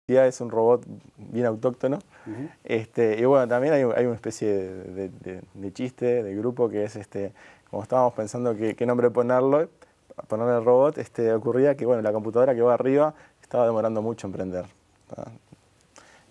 es un robot bien autóctono. Y bueno, también hay una especie de chiste, de grupo, que es, como estábamos pensando qué nombre ponerle al robot, ocurría que, bueno, la computadora que va arriba estaba demorando mucho en prender.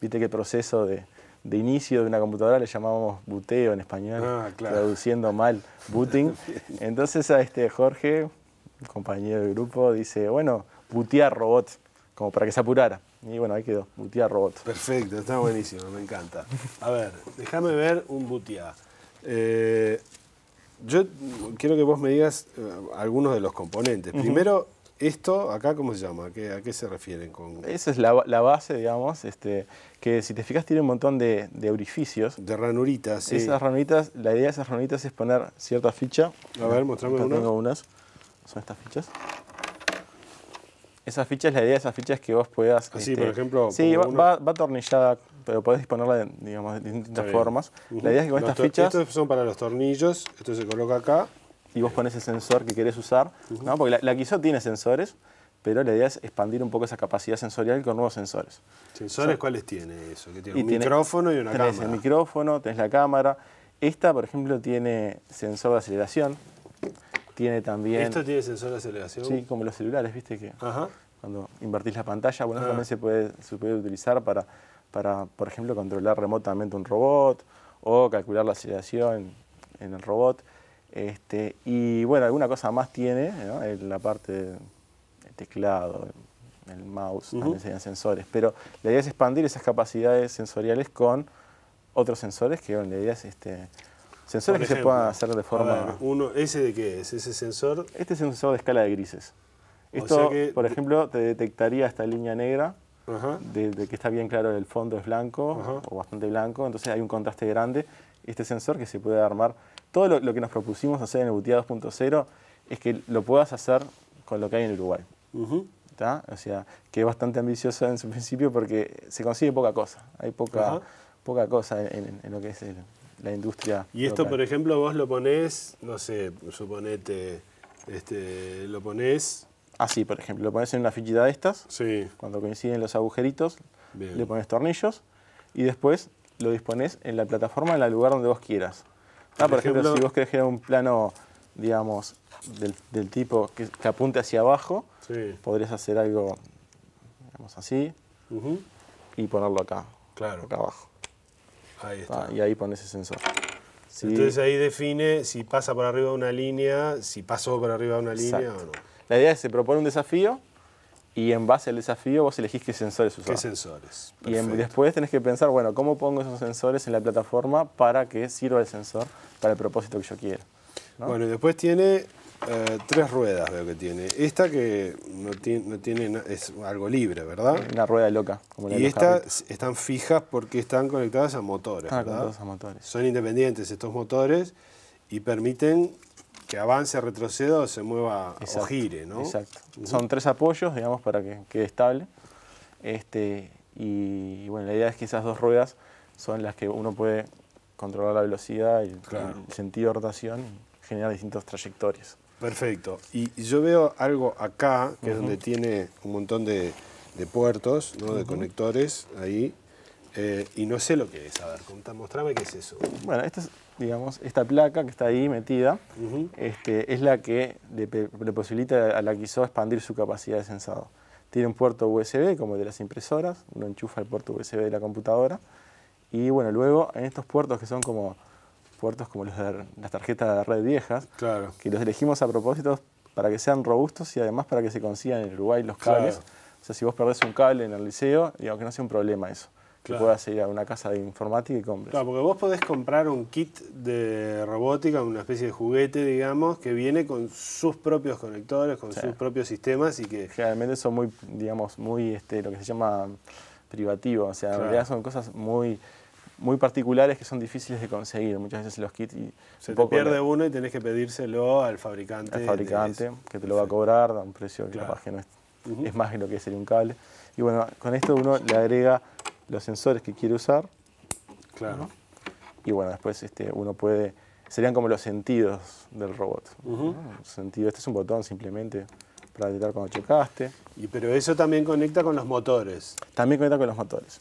Viste que el proceso de inicio de una computadora le llamábamos buteo en español, claro. traduciendo mal, booting. Entonces a Jorge, un compañero del grupo, dice, bueno, bootear robot, como para que se apurara. Y bueno, ahí quedó, bootear robot. Perfecto, está buenísimo, me encanta. A ver, déjame ver un bootear. Yo quiero que vos me digas algunos de los componentes. Primero, esto, acá, ¿cómo se llama? ¿A qué se refieren con...? Esa es la base, digamos, que si te fijas tiene un montón de orificios. De ranuritas, sí. Esas ranuritas, la idea de esas ranuritas es poner cierta ficha. A ver, mostrame una. Tengo unas, son estas fichas. Esas fichas, la idea de esas fichas es que vos puedas... Así, por ejemplo... Sí, va atornillada, pero podés disponerla de distintas formas. La idea es que con estas fichas... Estos son para los tornillos, esto se coloca acá. Y vos pones el sensor que querés usar, ¿no? Porque la Kizot tiene sensores, pero la idea es expandir un poco esa capacidad sensorial con nuevos sensores. ¿Sensores cuáles tiene eso? ¿Qué tiene? Un micrófono y una cámara. Tenés el micrófono, tenés la cámara. Esta, por ejemplo, tiene sensor de aceleración. Tiene también... ¿Esto tiene sensor de aceleración? Sí, como los celulares, viste que cuando invertís la pantalla, bueno, también se puede utilizar para, por ejemplo, controlar remotamente un robot o calcular la aceleración en el robot. Y bueno, alguna cosa más tiene, ¿no? En la parte del teclado, el mouse, también serían sensores. Pero la idea es expandir esas capacidades sensoriales con otros sensores, que la idea es sensores que se puedan hacer de forma... ¿Ese de qué es? ¿Ese sensor? Este es un sensor de escala de grises. Esto, por ejemplo, te detectaría esta línea negra, de que está bien claro el fondo es blanco o bastante blanco, entonces hay un contraste grande. Este sensor que se puede armar, todo lo que nos propusimos hacer en el Bootea 2.0 es que lo puedas hacer con lo que hay en Uruguay. O sea, que es bastante ambicioso en su principio porque se consigue poca cosa. Hay poca cosa en lo que es la industria. Y esto, local. Por ejemplo, vos lo ponés, no sé, suponete, lo ponés... Así, por ejemplo, lo pones en una fichita de estas, cuando coinciden los agujeritos, le pones tornillos y después lo dispones en la plataforma en el lugar donde vos quieras. Por ejemplo, si vos querés crear un plano, digamos, del tipo que apunte hacia abajo, podrías hacer algo, digamos, así y ponerlo acá, acá abajo. Ahí está. Y ahí pones el sensor. Sí. Entonces ahí define si pasa por arriba de una línea, si pasó por arriba de una línea o no. La idea es que se propone un desafío y en base al desafío vos elegís qué sensores usar. ¿Qué sensores? Y después tenés que pensar, bueno, ¿cómo pongo esos sensores en la plataforma para que sirva el sensor para el propósito que yo quiero? ¿No? Bueno, y después tiene 3 ruedas, veo que tiene. Esta que no tiene es algo libre, ¿verdad? Una rueda loca. Como y estas están fijas porque están conectadas a motores, ¿verdad? Conectadas a motores. Son independientes estos motores y permiten que avance, retroceda o se mueva o gire, ¿no? Exacto. Son 3 apoyos, digamos, para que quede estable. Y bueno, la idea es que esas 2 ruedas son las que uno puede controlar la velocidad y el sentido de rotación y generar distintas trayectorias. Perfecto. Y yo veo algo acá, que es donde tiene un montón de puertos, ¿no? De conectores ahí. Y no sé lo que es. A ver, mostrame qué es eso. Bueno, digamos, esta placa que está ahí metida es la que le posibilita a la Kizot expandir su capacidad de sensado. Tiene un puerto USB como el de las impresoras, uno enchufa el puerto USB de la computadora y bueno, luego en estos puertos que son como puertos como los de las tarjetas de red viejas, que los elegimos a propósito para que sean robustos y además para que se consigan en Uruguay los cables. O sea, si vos perdés un cable en el liceo, digamos que no sea un problema eso. Que puedas ir a una casa de informática y compres. Claro, porque vos podés comprar un kit de robótica, una especie de juguete, digamos, que viene con sus propios conectores, con sus propios sistemas y que... Generalmente son muy, digamos, muy lo que se llama privativo, o sea, en realidad son cosas muy particulares que son difíciles de conseguir. Muchas veces los kits... Se te pierde uno y tenés que pedírselo al fabricante. Al fabricante, que te lo va a cobrar, a un precio que capaz que no es más que lo que sería un cable. Y bueno, con esto uno le agrega los sensores que quiere usar. ¿No? Y bueno, después uno puede... Serían como los sentidos del robot. ¿No? Sentido, este es un botón simplemente, para detectar cuando chocaste. Pero eso también conecta con los motores. También conecta con los motores.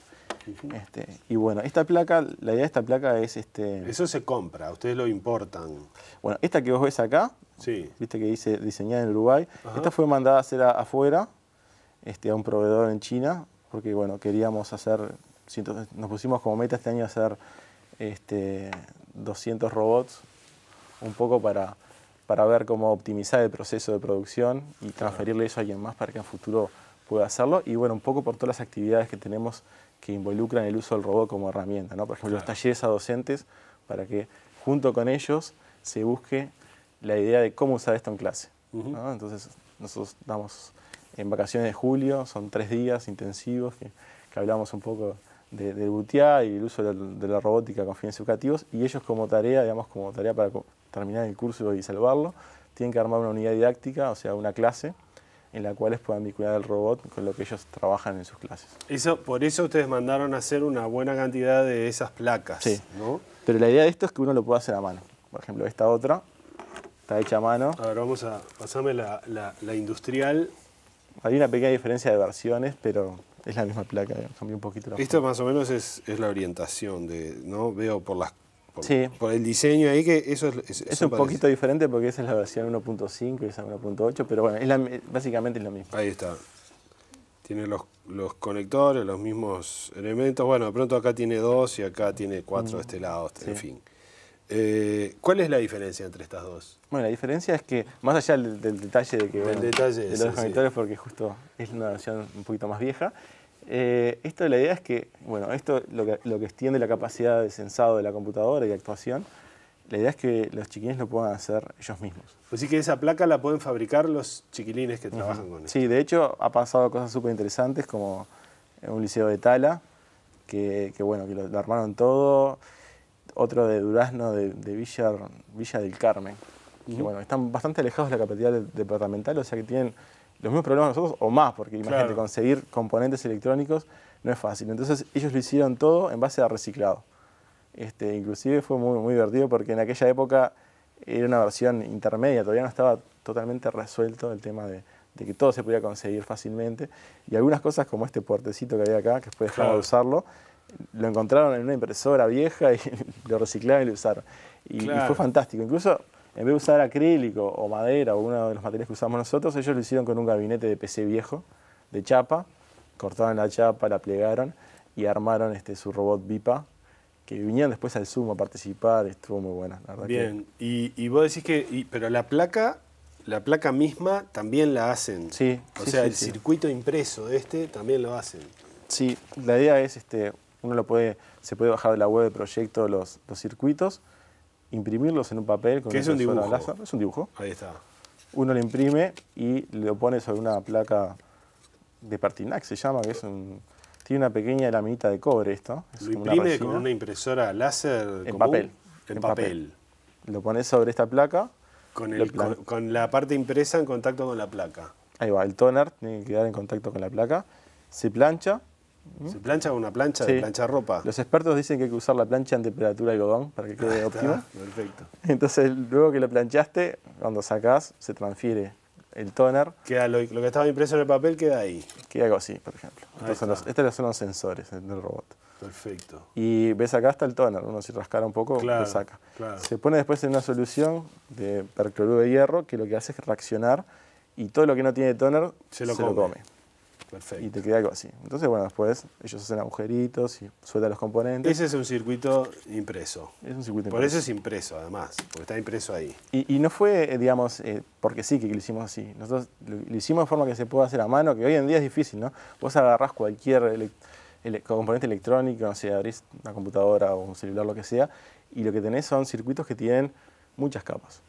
Y bueno, esta placa, la idea de esta placa es... Eso se compra, ustedes lo importan. Bueno, esta que vos ves acá, sí. Viste que dice diseñada en Uruguay, Ajá. Esta fue mandada a hacer afuera, a un proveedor en China, porque bueno, queríamos hacer, nos pusimos como meta este año hacer 200 robots, un poco para ver cómo optimizar el proceso de producción y transferirle eso a alguien más para que en futuro pueda hacerlo. Y bueno, un poco por todas las actividades que tenemos que involucran el uso del robot como herramienta, ¿no? Por ejemplo, los talleres a docentes, para que junto con ellos se busque la idea de cómo usar esto en clase, ¿no? Entonces, nosotros damos en vacaciones de julio, son 3 días intensivos que hablamos un poco del BUTIA y el uso de la robótica con fines educativos, y ellos como tarea, para terminar el curso y salvarlo, tienen que armar una unidad didáctica, o sea, una clase, en la cual puedan vincular el robot con lo que ellos trabajan en sus clases. Por eso ustedes mandaron a hacer una buena cantidad de esas placas, sí. ¿no? Pero la idea de esto es que uno lo pueda hacer a mano. Por ejemplo, esta otra está hecha a mano. A ver, pasame la industrial. Hay una pequeña diferencia de versiones, pero es la misma placa, cambió un poquito la forma. Esto más o menos es la orientación, ¿no? Veo sí. por el diseño ahí que eso es un poquito diferente porque esa es la versión 1.5 y esa 1.8, pero bueno, básicamente es lo mismo. Ahí está. Tiene los conectores, los mismos elementos. Bueno, de pronto acá tiene 2 y acá tiene 4 de este lado, en fin. ¿Cuál es la diferencia entre estas dos? Bueno, la diferencia es que, más allá del detalle de que de los conectores, porque justo es una versión un poquito más vieja, la idea es que, bueno, esto lo que extiende la capacidad de sensado de la computadora y de actuación, la idea es que los chiquilines lo puedan hacer ellos mismos. Así que esa placa la pueden fabricar los chiquilines que trabajan con esto. Sí, de hecho ha pasado cosas súper interesantes, como en un liceo de Tala, que lo armaron todo. Otro de Durazno, de Villa del Carmen, que bueno, están bastante alejados de la capital departamental, o sea que tienen los mismos problemas nosotros o más, porque imagínate, conseguir componentes electrónicos no es fácil. Entonces ellos lo hicieron todo en base a reciclado. Inclusive fue muy, muy divertido porque en aquella época era una versión intermedia, todavía no estaba totalmente resuelto el tema de que todo se podía conseguir fácilmente. Y algunas cosas como este puertecito que había acá, que después dejamos de usarlo, lo encontraron en una impresora vieja y lo reciclaron y lo usaron. Y fue fantástico. Incluso en vez de usar acrílico o madera o uno de los materiales que usamos nosotros, ellos lo hicieron con un gabinete de PC viejo, de chapa, cortaron la chapa, la plegaron y armaron su robot Vipa, que vinieron después al Zoom a participar, estuvo muy buena, la verdad. Bien, y vos decís que, pero la placa misma también la hacen. Sí. O sea, el circuito impreso también lo hacen. Sí, la idea es, se puede bajar de la web de proyecto los circuitos, imprimirlos en un papel con ¿Qué es un dibujo? Láser. Es un dibujo. Ahí está. Uno lo imprime y lo pone sobre una placa de Pertinax, se llama, que tiene una pequeña laminita de cobre esto. Lo imprime con una impresora láser en común? Papel. En papel. Lo pones sobre esta placa. Con la parte impresa en contacto con la placa. Ahí va, el toner tiene que quedar en contacto con la placa. Se plancha. ¿Se plancha con una plancha de planchar ropa? Los expertos dicen que hay que usar la plancha en temperatura de algodón para que quede óptimo. Perfecto. Entonces, luego que lo planchaste, cuando sacás, se transfiere el toner. Queda lo que estaba impreso en el papel queda ahí. Queda algo así, por ejemplo. Estos son los sensores del robot. Perfecto. Y ves acá está el toner. Uno si rascara un poco, lo saca. Claro. Se pone después en una solución de percloruro de hierro que lo que hace es reaccionar y todo lo que no tiene toner se lo come. Perfecto. Y te queda algo así. Entonces, bueno, después ellos hacen agujeritos y sueltan los componentes. Ese es un circuito impreso. Es un circuito impreso. Por eso es impreso, además, porque está impreso ahí. Y no fue, digamos, porque sí que lo hicimos así. Nosotros lo hicimos de forma que se pueda hacer a mano, que hoy en día es difícil, ¿no? Vos agarrás cualquier componente electrónico, no sé, abrís una computadora o un celular, lo que sea, y lo que tenés son circuitos que tienen muchas capas.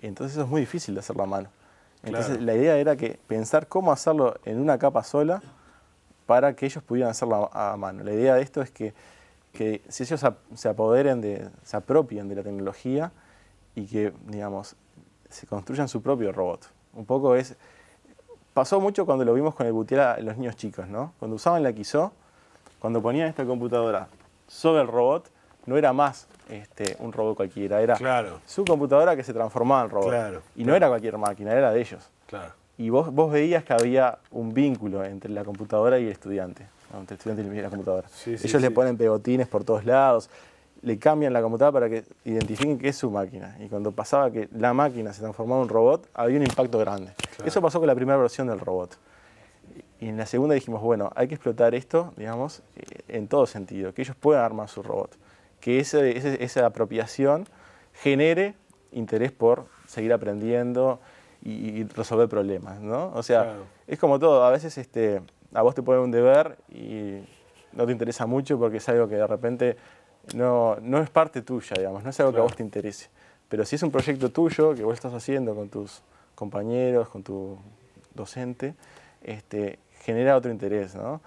Entonces eso es muy difícil de hacerlo a mano. Entonces la idea era pensar cómo hacerlo en una capa sola para que ellos pudieran hacerlo a mano. La idea de esto es que si ellos se apropien de la tecnología y que, digamos, se construyan su propio robot. Un poco pasó mucho cuando lo vimos con el BUTIA en los niños chicos, ¿no? Cuando usaban la Quizó, cuando ponían esta computadora sobre el robot, no era más un robot cualquiera, era su computadora que se transformaba en robot. Y no era cualquier máquina, era de ellos. Claro. Y vos veías que había un vínculo entre la computadora y el estudiante, ¿no? Entre el estudiante y la computadora. Sí, sí, Ellos le sí. ponen pegotines por todos lados, le cambian la computadora para que identifiquen que es su máquina. Y cuando pasaba que la máquina se transformaba en un robot, había un impacto grande. Claro. Eso pasó con la primera versión del robot. Y en la segunda dijimos, bueno, hay que explotar esto, digamos, en todo sentido, que ellos puedan armar su robot, que esa apropiación genere interés por seguir aprendiendo y resolver problemas, ¿no? O sea, Claro. es como todo, a veces a vos te ponen un deber y no te interesa mucho porque es algo que de repente no es parte tuya, digamos, no es algo que a vos te interese. Pero si es un proyecto tuyo que vos estás haciendo con tus compañeros, con tu docente, genera otro interés, ¿no?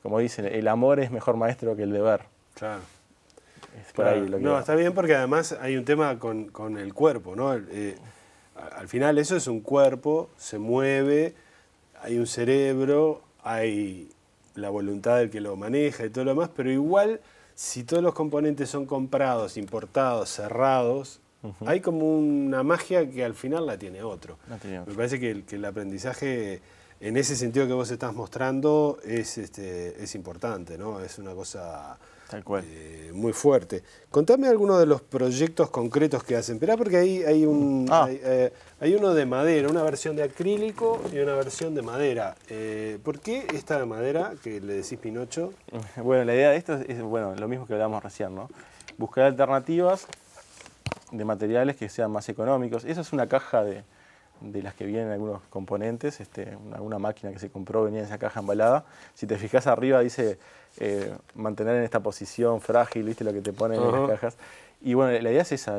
Como dicen, el amor es mejor maestro que el deber. Claro. Es por ahí lo que no, va. está bien porque además hay un tema con el cuerpo, ¿no? Al final eso es un cuerpo, se mueve, hay un cerebro, hay la voluntad del que lo maneja y todo lo demás, pero igual si todos los componentes son comprados, importados, cerrados, hay como una magia que al final la tiene otro. Me parece que el aprendizaje en ese sentido que vos estás mostrando es importante, ¿no? Es una cosa Tal cual. muy fuerte. Contame algunos de los proyectos concretos que hacen. Esperá porque ahí hay uno de madera, una versión de acrílico y una versión de madera. ¿Por qué esta de madera que le decís Pinocho? Bueno, la idea de esto es bueno, lo mismo que hablábamos recién, ¿no? Buscar alternativas de materiales que sean más económicos. Esa es una caja de las que vienen algunos componentes, una máquina que se compró venía en esa caja embalada. Si te fijas arriba dice mantener en esta posición frágil, ¿viste lo que te ponen en las cajas? Y bueno, la idea es esa,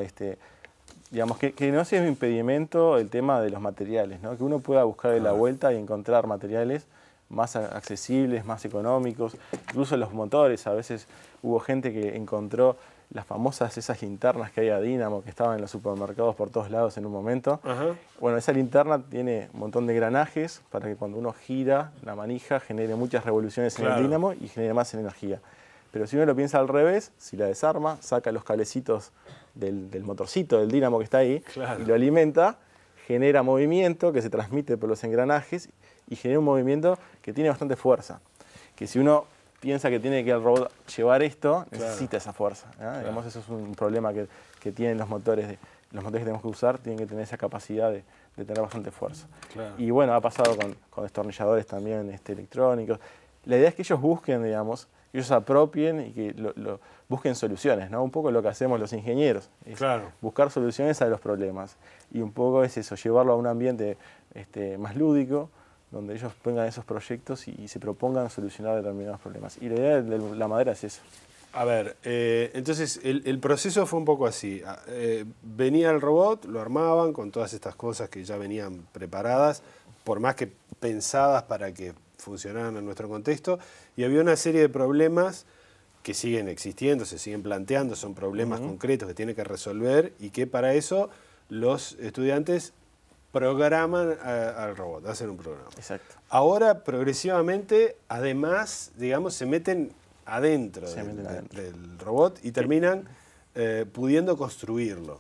digamos, que no sea un impedimento el tema de los materiales, ¿no? Que uno pueda buscar la vuelta y encontrar materiales más accesibles, más económicos, incluso los motores. A veces hubo gente que encontró las famosas esas linternas que hay a dínamo que estaban en los supermercados por todos lados en un momento. Bueno, esa linterna tiene un montón de engranajes para que cuando uno gira la manija genere muchas revoluciones en el dínamo y genere más energía. Pero si uno lo piensa al revés, si la desarma, saca los cablecitos del motorcito, del dínamo que está ahí, y lo alimenta, genera movimiento que se transmite por los engranajes y genera un movimiento que tiene bastante fuerza. Que si uno piensa que tiene que el robot llevar esto, necesita esa fuerza, ¿no? Digamos, eso es un problema que tienen los motores. Los motores que tenemos que usar tienen que tener esa capacidad de tener bastante fuerza. Y bueno, ha pasado con destornilladores también electrónicos. La idea es que ellos busquen, digamos, que ellos apropien y que busquen soluciones, ¿no? Un poco lo que hacemos los ingenieros, es buscar soluciones a los problemas. Y un poco es eso, llevarlo a un ambiente más lúdico, donde ellos pongan esos proyectos y se propongan solucionar determinados problemas. Y la idea de la madera es eso. A ver, entonces el proceso fue un poco así. Venía el robot, lo armaban con todas estas cosas que ya venían preparadas, por más que pensadas para que funcionaran en nuestro contexto, y había una serie de problemas que siguen existiendo, se siguen planteando, son problemas concretos que tiene que resolver y que para eso los estudiantes programan al robot, hacen un programa. Exacto. Ahora, progresivamente, además, digamos, se meten adentro del robot y terminan pudiendo construirlo.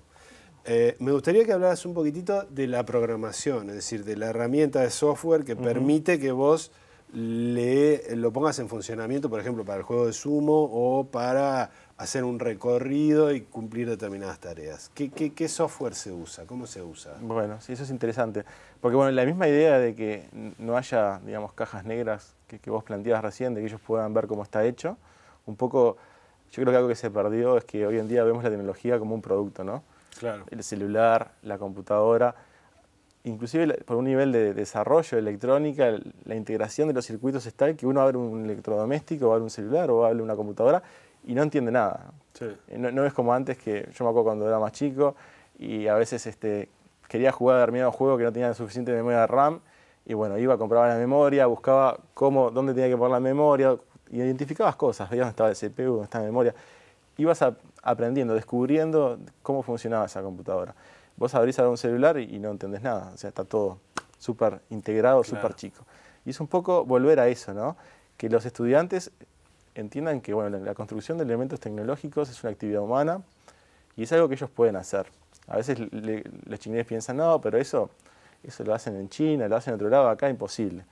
Me gustaría que hablaras un poquitito de la programación, es decir, de la herramienta de software que permite que vos lo pongas en funcionamiento, por ejemplo, para el juego de sumo o para hacer un recorrido y cumplir determinadas tareas. ¿Qué software se usa? ¿Cómo se usa? Bueno, sí, eso es interesante. Porque bueno, la misma idea de que no haya, digamos, cajas negras que vos planteabas recién, de que ellos puedan ver cómo está hecho, un poco, yo creo que algo que se perdió es que hoy en día vemos la tecnología como un producto, ¿no? Claro. El celular, la computadora, inclusive por un nivel de desarrollo de electrónica, la integración de los circuitos es tal que uno abre un electrodoméstico, o abre un celular, o abre una computadora y no entiende nada. Sí. No es como antes, que yo me acuerdo cuando era más chico y a veces quería jugar a determinado juego que no tenía suficiente memoria de RAM y bueno, iba, compraba la memoria, buscaba dónde tenía que poner la memoria, identificabas cosas, veías dónde estaba el CPU, dónde estaba la memoria. Ibas aprendiendo, descubriendo cómo funcionaba esa computadora. Vos abrís ahora un celular y no entendés nada, o sea, está todo súper integrado, súper chico. Y es un poco volver a eso, ¿no? Que los estudiantes entiendan que bueno, la construcción de elementos tecnológicos es una actividad humana y es algo que ellos pueden hacer. A veces los chiquilines piensan, no, pero eso Eso lo hacen en China, lo hacen en otro lado, acá imposible.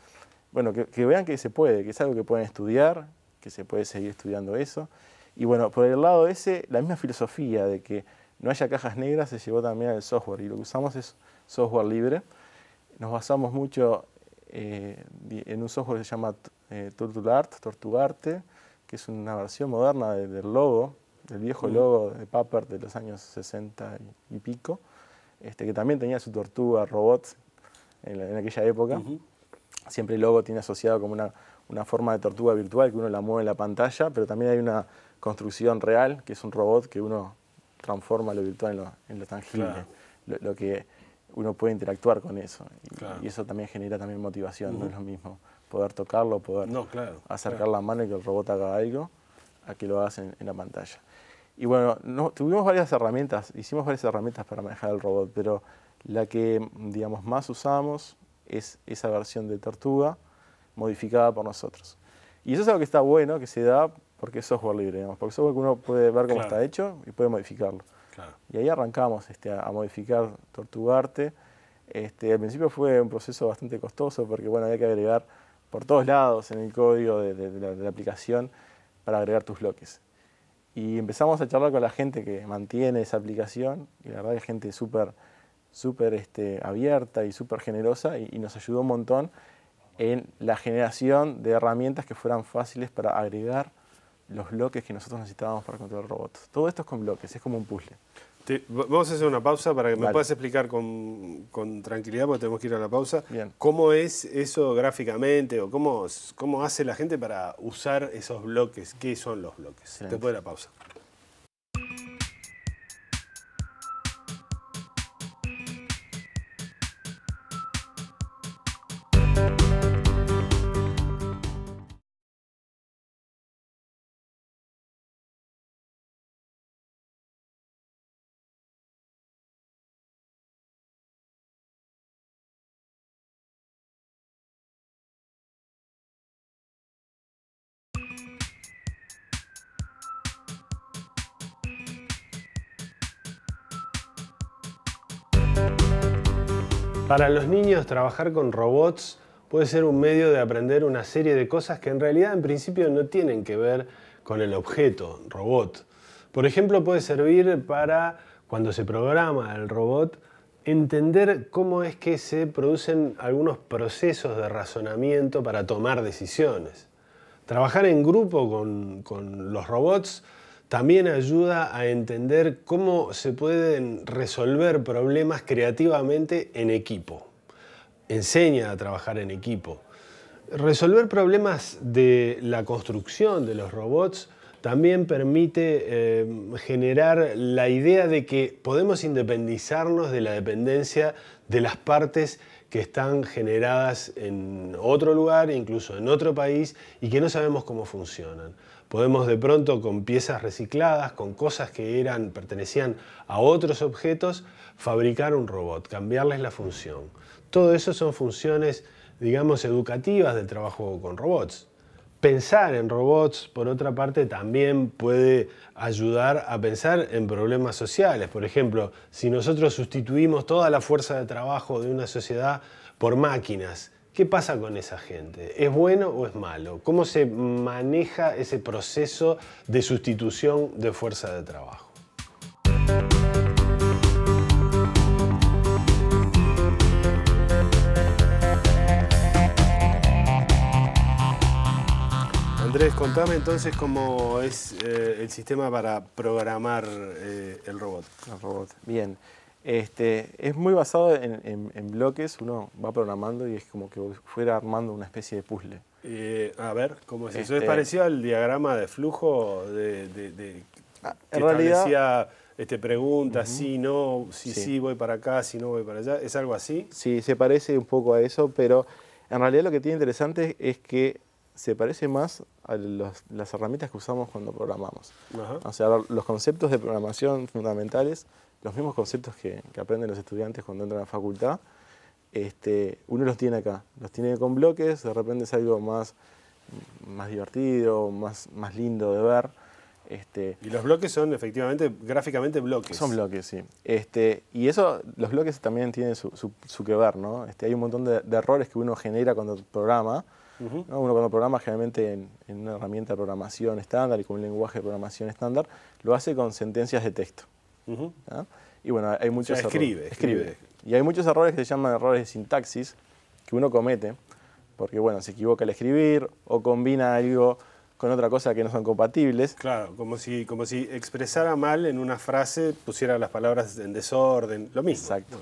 Bueno, que vean que se puede, que es algo que pueden estudiar, que se puede seguir estudiando eso. Y bueno, por el lado ese, la misma filosofía de que no haya cajas negras se llevó también al software. Y lo que usamos es software libre. Nos basamos mucho en un software que se llama Tortugarte, que es una versión moderna del logo, del viejo logo de Paper de los años 60 y pico, que también tenía su tortuga robot en aquella época. Siempre el logo tiene asociado como una forma de tortuga virtual que uno la mueve en la pantalla, pero también hay una construcción real, que es un robot que uno transforma lo virtual en lo tangible, lo que uno puede interactuar con eso. Y eso también genera también motivación, no es lo mismo poder tocarlo, poder acercar la mano y que el robot haga algo, a que lo hagas en la pantalla. Y bueno, tuvimos varias herramientas, hicimos varias herramientas para manejar el robot, pero la que, digamos, más usamos es esa versión de Tortuga modificada por nosotros. Y eso es algo que está bueno, que se da porque es software libre, digamos, porque es software que uno puede ver cómo está hecho y puede modificarlo. Y ahí arrancamos a modificar Tortugarte. Al principio fue un proceso bastante costoso porque bueno, había que agregar por todos lados en el código de la aplicación para agregar tus bloques. Y empezamos a charlar con la gente que mantiene esa aplicación, y la verdad es gente súper abierta y súper generosa, y nos ayudó un montón en la generación de herramientas que fueran fáciles para agregar los bloques que nosotros necesitábamos para controlar robots. Todo esto es con bloques, es como un puzzle. Vamos a hacer una pausa para que me puedas explicar con tranquilidad, porque tenemos que ir a la pausa. Bien. ¿Cómo es eso gráficamente o cómo hace la gente para usar esos bloques? ¿Qué son los bloques? Excelente. Después de la pausa. Para los niños, trabajar con robots puede ser un medio de aprender una serie de cosas que en realidad en principio no tienen que ver con el objeto, robot. Por ejemplo, puede servir para, cuando se programa el robot, entender cómo es que se producen algunos procesos de razonamiento para tomar decisiones. Trabajar en grupo con los robots también ayuda a entender cómo se pueden resolver problemas creativamente en equipo. Enseña a trabajar en equipo. Resolver problemas de la construcción de los robots también permite generar la idea de que podemos independizarnos de la dependencia de las partes que están generadas en otro lugar, incluso en otro país, y que no sabemos cómo funcionan. Podemos de pronto, con piezas recicladas, con cosas que pertenecían a otros objetos, fabricar un robot, cambiarles la función. Todo eso son funciones, digamos, educativas del trabajo con robots. Pensar en robots, por otra parte, también puede ayudar a pensar en problemas sociales. Por ejemplo, si nosotros sustituimos toda la fuerza de trabajo de una sociedad por máquinas, ¿qué pasa con esa gente? ¿Es bueno o es malo? ¿Cómo se maneja ese proceso de sustitución de fuerza de trabajo? Andrés, contame entonces cómo es el sistema para programar el robot. El robot, bien. Es muy basado en bloques, uno va programando y es como que fuera armando una especie de puzzle. A ver, ¿cómo es eso? ¿Es parecido al diagrama de flujo que realidad, establecía preguntas, sí, no, sí, voy para acá, si no voy para allá? ¿Es algo así? Sí, se parece un poco a eso, pero en realidad lo que tiene interesante es que se parece más a las herramientas que usamos cuando programamos. O sea, los conceptos de programación fundamentales, los mismos conceptos que aprenden los estudiantes cuando entran a la facultad, uno los tiene acá. Los tiene con bloques, de repente es algo más divertido, más lindo de ver. Y los bloques son efectivamente, gráficamente bloques. Son bloques, sí. Y eso, los bloques también tienen su que ver, ¿no? Hay un montón de errores que uno genera cuando programa. ¿No? Uno cuando programa generalmente en una herramienta de programación estándar y con un lenguaje de programación estándar, lo hace con sentencias de texto. ¿No? Y bueno, hay muchos errores. Escribe. Y hay muchos errores que se llaman errores de sintaxis que uno comete, porque bueno, se equivoca al escribir o combina algo con otra cosa que no son compatibles. Claro, como si expresara mal en una frase, pusiera las palabras en desorden, lo mismo. Exacto.